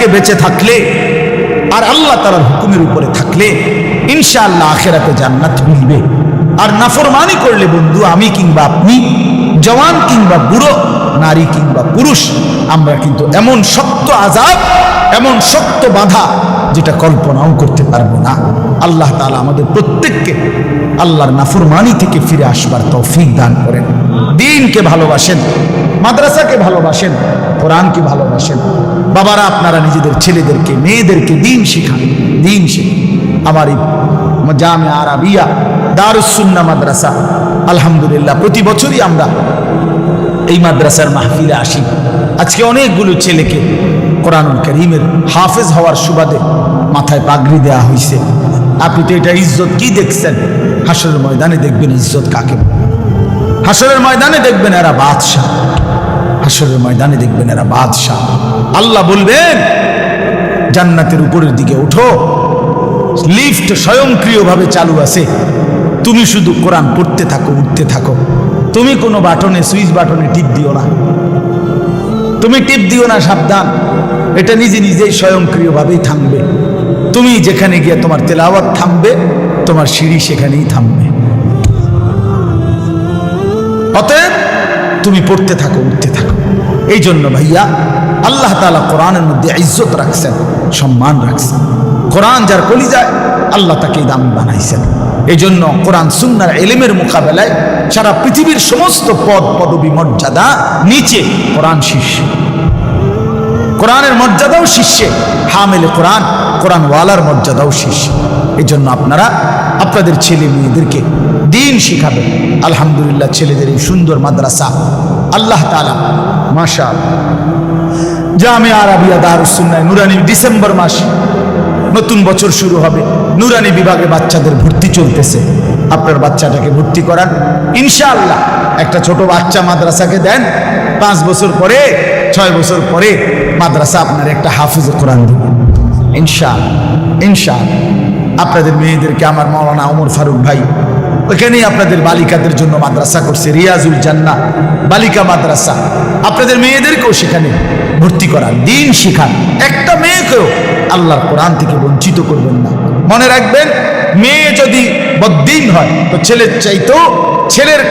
থেকে বেঁচে থাকলে আর আল্লাহ তাআলার হুকুমের উপরে থাকলে ইনশাআল্লাহ আখিরাতে জান্নাত মিলবে। আর নাফরমানি করলে বন্ধু, আমি কিংবা আপনি, জওয়ান কিংবা বুড়ো, নারী কিংবা পুরুষ, আমরা কিন্তু এমন শক্ত আযাব, এমন শক্ত বাধা যেটা কল্পনাও করতে পারবো না। আল্লাহ তাআলা আমাদের প্রত্যেককে আল্লাহর নাফরমানি থেকে ফিরে আসবার তৌফিক দান করেন। দ্বীনকে ভালোবাসেন, মাদ্রাসাকে ভালোবাসেন, কোরআনকে ভালোবাসেন। বাবারা, আপনারা নিজেদের ছেলেদেরকে মেয়েদেরকে দ্বীন শেখান, দ্বীন শেখান। আমার এই জামিয়া আরাবিয়া দারুস সুন্নাহ মাদ্রাসা, আলহামদুলিল্লাহ প্রতি বছরই আমরা এই মাদ্রাসার মাহফিলে আসি। আজকে অনেকগুলো ছেলেকে কোরআনুল কারীমের হাফেজ হওয়ার সুবাদে মাথায় পাগড়ি দেওয়া হয়েছে। আপনি তো এটা ইজ্জত কি দেখছেন? হাসরের ময়দানে দেখবেন ইজ্জত কাকে বলে। হাসরের ময়দানে দেখবেন এরা বাদশাহ, হাসরের ময়দানে দেখবেন এরা বাদশাহ। আল্লাহ বলবেন জান্নাতের উপরের দিকে ওঠো, লিফট স্বয়ংক্রিয়ভাবে চালু আছে, তুমি শুধু কোরআন পড়তে থাকো, উঠতে থাকো। তুমি কোনো বাটনে, সুইচ বাটনে টিপ দিও না, তুমি টিপ দিও না, সাবধান। এটা নিজে নিজেই স্বয়ংক্রিয়ভাবেই থামবে। তুমি যেখানে গিয়ে তোমার তেলাওয়াত থামবে, তোমার সিঁড়ি সেখানেই থামবে। অতএব তুমি পড়তে থাকো, উঠতে থাকো। এই জন্য ভাইয়া, আল্লাহ তাআলা কোরআনের মধ্যে ইজ্জত রাখছেন, সম্মান রাখছেন। কোরআন যার কলিজায়, আল্লাহ তাকে দামি বানাইছেন। এই জন্য কোরআন সুন্নাহর ইলমের মোকাবেলায় সারা পৃথিবীর সমস্ত পদ পদবী মর্যাদা নিচে, কোরআন শীর্ষে। কোরআনের মর্যাদাও শীর্ষে, হামেলে কোরআন, কোরআনওয়ালার মর্যাদাও শীর্ষে। এই জন্য আপনারা আপনাদের ছেলে মেয়েদেরকে দ্বীন শিখাবেন। আলহামদুলিল্লাহ, ছেলেদের এই সুন্দর মাদ্রাসা আল্লাহ তাআলা মাশাআল্লাহ জামিয়া আরাবিয়া দারুস সুন্নাহ নুরানি, ডিসেম্বর মাস নতুন বছর শুরু হবে, নুরানি বিভাগে বাচ্চাদের ভর্তি চলতেছে। আপনার বাচ্চাটাকে ভর্তি করান ইনশাআল্লাহ। একটা ছোট বাচ্চা মাদ্রাসাকে দেন, 5 বছর পরে, 6 বছর পরে মাদ্রাসা আপনার একটা হাফিজ কোরআন দেবে ইনশাআল্লাহ, ইনশাআল্লাহ। আপনাদের মেয়েদেরকে আমার মাওলানা ওমর ফারুক ভাই ওইখানেই আপনাদের বালিকাদের জন্য মাদ্রাসা করছে, রিয়াজুল জান্নাহ বালিকা মাদ্রাসা। আপনাদের মেয়েদেরকেও সেখানে ভর্তি করান, দ্বীন শিখান। একটা মেয়েকেও আল্লাহর কোরআন থেকে বঞ্চিত করবেন না। মনে রাখবেন, মেয়ে যদি বদ্দীন হয় তো ছেলের চাইতেও, ছেলের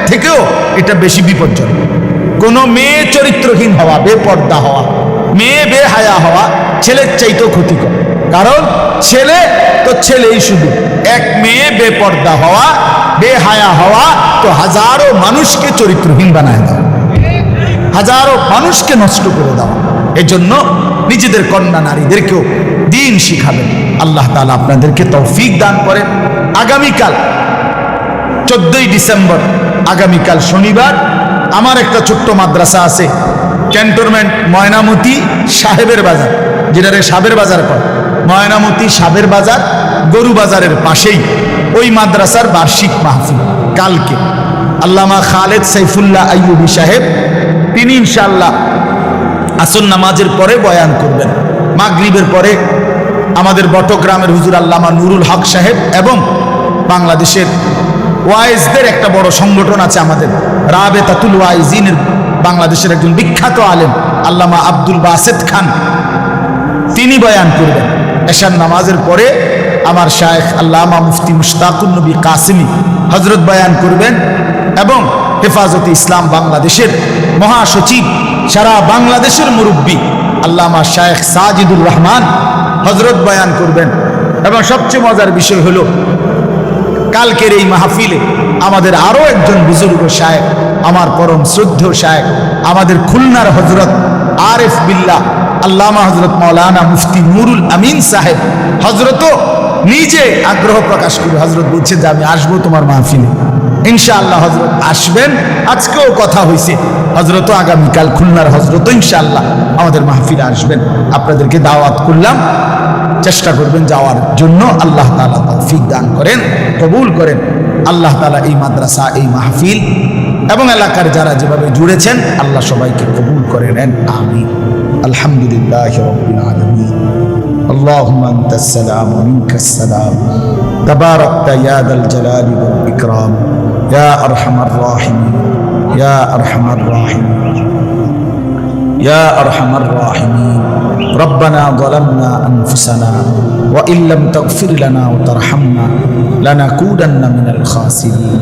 থেকেও এটা বেশি বিপজ্জনক। কোনো মেয়ে চরিত্রহীন হওয়া, বেপর্দা হওয়া, মেয়ে বেহায়া হওয়া ছেলের চাইতেও ক্ষতিকর। কারণ ছেলে তো ছেলেই শুধু, এক মেয়ে বেপর্দা হওয়া, বেহায়া হওয়া তো হাজারো মানুষকে চরিত্রহীন বানায় দেওয়া, হাজারো মানুষকে নষ্ট করে দেওয়া। এজন্য নিজেদের কন্যা নারীদেরকেও দ্বীন শিখাবেন। আল্লাহ তাআলা আপনাদেরকে তৌফিক দান করেন। আগামীকাল 14ই ডিসেম্বর, আগামীকাল শনিবার, আমার একটা ছোট্ট মাদ্রাসা আছে ক্যান্টনমেন্ট ময়নামতি সাহেবের বাজার, যেটারে সাবের বাজার কয়, ময়নামতি সাবের বাজার, গরু বাজারের পাশেই ওই মাদ্রাসার বার্ষিক মাহফিল কালকে। আল্লামা খালেদ সাইফুল্লাহ আইয়ুবী সাহেব তিনি ইনশাআল্লাহ আসর নামাজের পরে বয়ান করবেন। মাগরিবের পরে আমাদের বটগ্রামের হুজুর আল্লামা নুরুল হক সাহেব এবং বাংলাদেশের ওয়াইজদের একটা বড় সংগঠন আছে আমাদের, রাবেতাতুল ওয়াইজিনের বাংলাদেশের একজন বিখ্যাত আলেম আল্লামা আব্দুল বাসেত খান, তিনি বয়ান করবেন। এশার নামাজের পরে আমার শায়েখ আল্লামা মুফতি মুশতাকুন নবী কাসিমি হজরত বয়ান করবেন এবং হেফাজতে ইসলাম বাংলাদেশের মহাসচিব, সারা বাংলাদেশের মুরব্বী আল্লামা শায়েখ সাজিদুর রহমান হজরত বয়ান করবেন। এবং সবচেয়ে মজার বিষয় হলো, কালকের এই মাহফিলে আমাদের আরো একজন বুজুর্গ শায়েখ, আমার পরম শ্রদ্ধেয় শায়েখ, আমাদের খুলনার হজরত আরিফ বিল্লাহ আল্লামা হজরত মাওলানা মুফতি নুরুল আমিন সাহেব হজরতও নিজে আগ্রহ প্রকাশ করে হজরত বলছেন যে আমি আসবো তোমার মাহফিলে। ইনশাআল্লাহ হজরত আসবেন, আজকেও কথা হয়েছে, হজরতও আগামীকাল খুলনার হজরতও ইনশাআল্লাহ আমাদের মাহফিলে আসবেন। আপনাদেরকে দাওয়াত করলাম, চেষ্টা করবেন যাওয়ার জন্য। আল্লাহ তাআলা তৌফিক দান করেন, কবুল করেন। আল্লাহ তাআলা এই মাদ্রাসা, এই মাহফিল এবং এলাকার যারা যেভাবে জুড়েছেন, আল্লাহ সবাইকে কবুল করে নেন, আমিন। আলহামদুলিল্লাহি রাব্বিল আলামিন। আল্লাহুম্মা আনতাস সালাম ওয়া মিনকাস সালাম, তাবারাকতা ইয়া যাল জালালি ওয়াল ইকরাম, ইয়া আরহামার রাহিমিন, ইয়া আরহামার রাহিমিন, ইয়া আরহামার রাহিমিন। ربنا ظلمنا أنفسنا وإن لم تغفر لنا وترحمنا لنكونن من الخاسرين